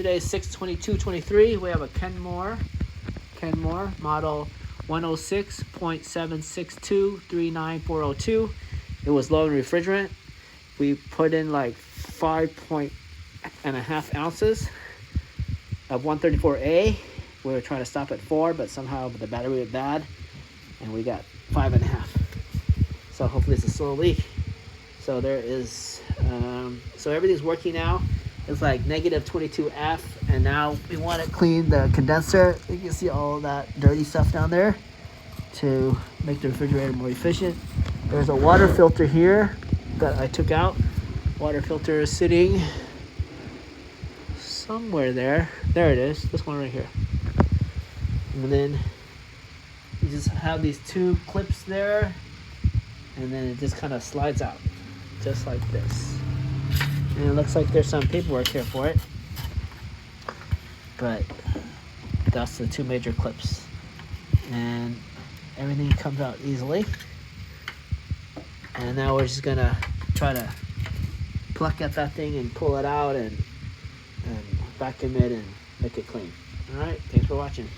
Today is 6/22/23. We have a Kenmore model 106.76239402. It was low in refrigerant. We put in like 5.5 ounces of 134A. We were trying to stop at 4, but somehow the battery was bad, and we got 5.5. So hopefully it's a slow leak. So there is, so everything's working now. It's like negative 22F, and now we want to clean the condenser. You can see all that dirty stuff down there to make the refrigerator more efficient. There's a water filter here that I took out. Water filter is sitting somewhere there. There it is, this one right here. And then you just have these two clips there, and then it just kind of slides out, just like this. And it looks like there's some paperwork here for it, but that's the two major clips, and everything comes out easily. And now we're just gonna try to pluck at that thing and pull it out and vacuum it and make it clean. All right, thanks for watching.